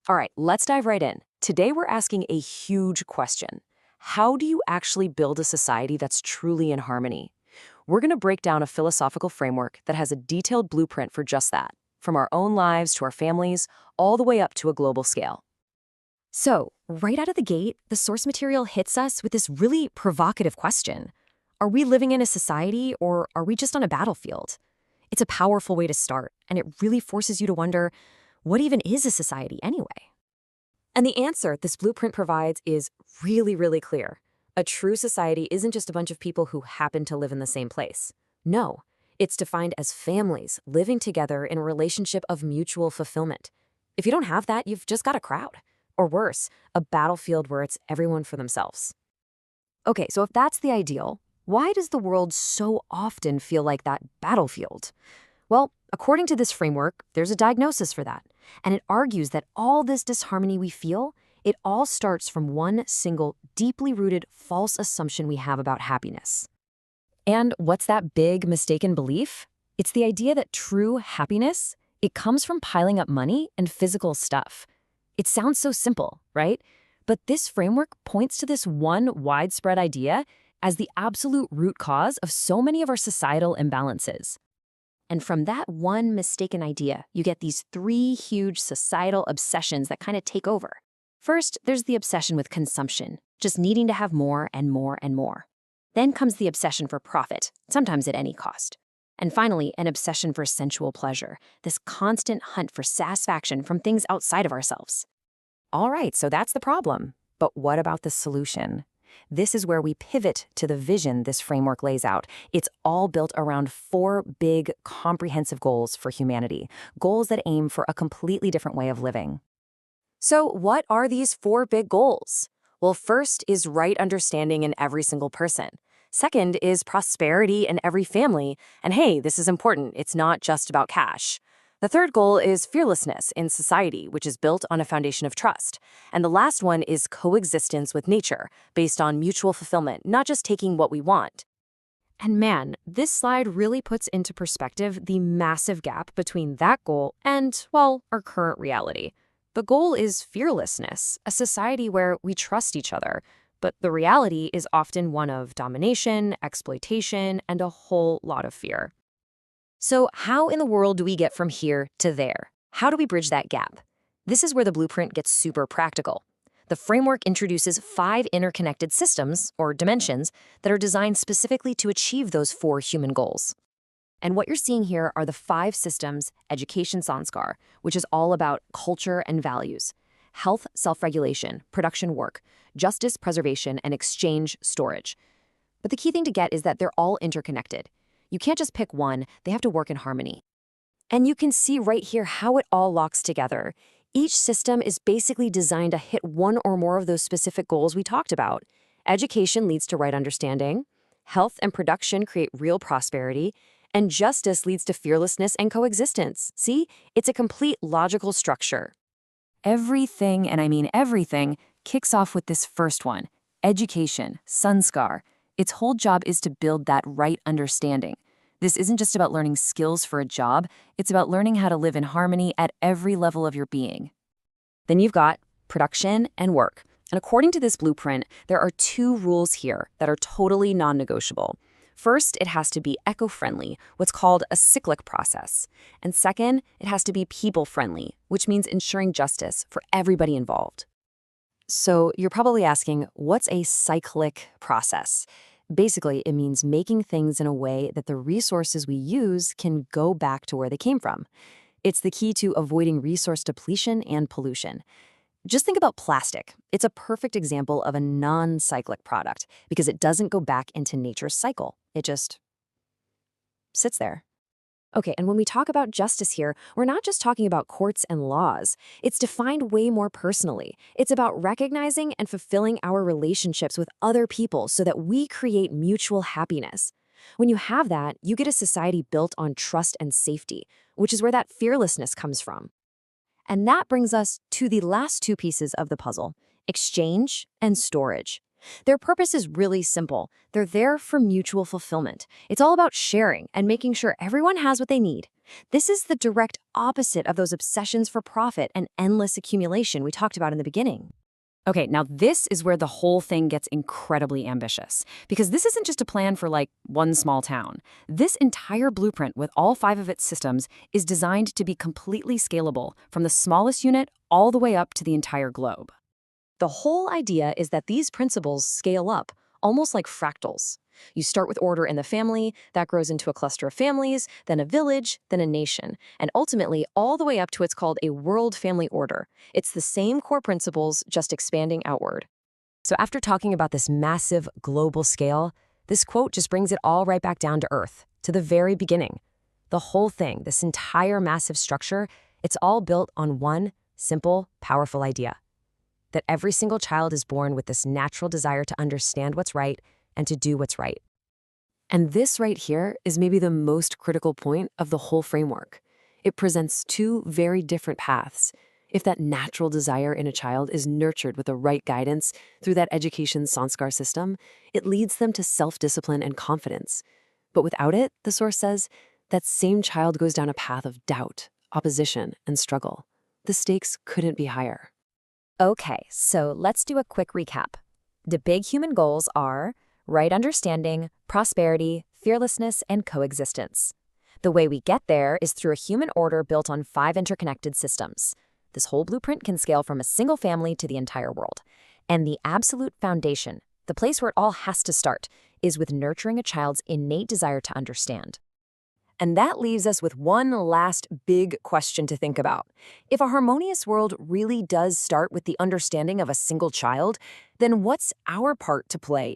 All right, let's dive right in. Today, we're asking a huge question. How do you actually build a society that's truly in harmony? We're going to break down a philosophical framework that has a detailed blueprint for just that, from our own lives to our families, all the way up to a global scale. So, right out of the gate, the source material hits us with this really provocative question. Are we living in a society or are we just on a battlefield? It's a powerful way to start, and it really forces you to wonder, what even is a society anyway? And the answer this blueprint provides is really, really clear. A true society isn't just a bunch of people who happen to live in the same place. No, it's defined as families living together in a relationship of mutual fulfillment. If you don't have that, you've just got a crowd. Or worse, a battlefield where it's everyone for themselves. Okay, so if that's the ideal, why does the world so often feel like that battlefield? Well, according to this framework, there's a diagnosis for that. And it argues that all this disharmony we feel, it all starts from one single, deeply rooted false assumption we have about happiness. And what's that big mistaken belief? It's the idea that true happiness, it comes from piling up money and physical stuff. It sounds so simple, right? But this framework points to this one widespread idea as the absolute root cause of so many of our societal imbalances. And from that one mistaken idea, you get these three huge societal obsessions that kind of take over. First, there's the obsession with consumption, just needing to have more and more and more. Then comes the obsession for profit, sometimes at any cost. And finally, an obsession for sensual pleasure, this constant hunt for satisfaction from things outside of ourselves. All right, so that's the problem. But what about the solution? This is where we pivot to the vision this framework lays out. It's all built around four big, comprehensive goals for humanity, goals that aim for a completely different way of living. So what are these four big goals? Well, first is right understanding in every single person. Second is prosperity in every family. And hey, this is important. It's not just about cash. The third goal is fearlessness in society, which is built on a foundation of trust. And the last one is coexistence with nature, based on mutual fulfillment, not just taking what we want. And man, this slide really puts into perspective the massive gap between that goal and, well, our current reality. The goal is fearlessness, a society where we trust each other. But the reality is often one of domination, exploitation, and a whole lot of fear. So how in the world do we get from here to there? How do we bridge that gap? This is where the blueprint gets super practical. The framework introduces 5 interconnected systems, or dimensions, that are designed specifically to achieve those 4 human goals. And what you're seeing here are the 5 systems: education sanskar, which is all about culture and values; health self-regulation, production work; justice preservation, and exchange storage. But the key thing to get is that they're all interconnected. You can't just pick one, they have to work in harmony. And you can see right here how it all locks together. Each system is basically designed to hit one or more of those specific goals we talked about. Education leads to right understanding, health and production create real prosperity, and justice leads to fearlessness and coexistence. See, it's a complete logical structure. Everything, and I mean everything, kicks off with this first one: education, sanskar. Its whole job is to build that right understanding. This isn't just about learning skills for a job, it's about learning how to live in harmony at every level of your being. Then you've got production and work. And according to this blueprint, there are 2 rules here that are totally non-negotiable. First, it has to be eco-friendly, what's called a cyclic process. And second, it has to be people-friendly, which means ensuring justice for everybody involved. So you're probably asking, what's a cyclic process? Basically, it means making things in a way that the resources we use can go back to where they came from. It's the key to avoiding resource depletion and pollution. Just think about plastic. It's a perfect example of a non-cyclic product because it doesn't go back into nature's cycle. It just sits there. Okay, and when we talk about justice here, we're not just talking about courts and laws. It's defined way more personally. It's about recognizing and fulfilling our relationships with other people so that we create mutual happiness. When you have that, you get a society built on trust and safety, which is where that fearlessness comes from. And that brings us to the last 2 pieces of the puzzle: exchange and storage. Their purpose is really simple. They're there for mutual fulfillment. It's all about sharing and making sure everyone has what they need. This is the direct opposite of those obsessions for profit and endless accumulation we talked about in the beginning. Okay, now this is where the whole thing gets incredibly ambitious, because this isn't just a plan for like one small town. This entire blueprint with all 5 of its systems is designed to be completely scalable from the smallest unit all the way up to the entire globe. The whole idea is that these principles scale up, almost like fractals. You start with order in the family, that grows into a cluster of families, then a village, then a nation, and ultimately all the way up to what's called a world family order. It's the same core principles, just expanding outward. So after talking about this massive global scale, this quote just brings it all right back down to earth, to the very beginning. The whole thing, this entire massive structure, it's all built on one simple, powerful idea: that every single child is born with this natural desire to understand what's right and to do what's right. And this right here is maybe the most critical point of the whole framework. It presents 2 very different paths. If that natural desire in a child is nurtured with the right guidance through that education sanskar system, it leads them to self-discipline and confidence. But without it, the source says, that same child goes down a path of doubt, opposition, and struggle. The stakes couldn't be higher. Okay, so let's do a quick recap. The big human goals are right understanding, prosperity, fearlessness, and coexistence. The way we get there is through a human order built on 5 interconnected systems. This whole blueprint can scale from a single family to the entire world. And the absolute foundation, the place where it all has to start, is with nurturing a child's innate desire to understand. And that leaves us with one last big question to think about. If a harmonious world really does start with the understanding of a single child, then what's our part to play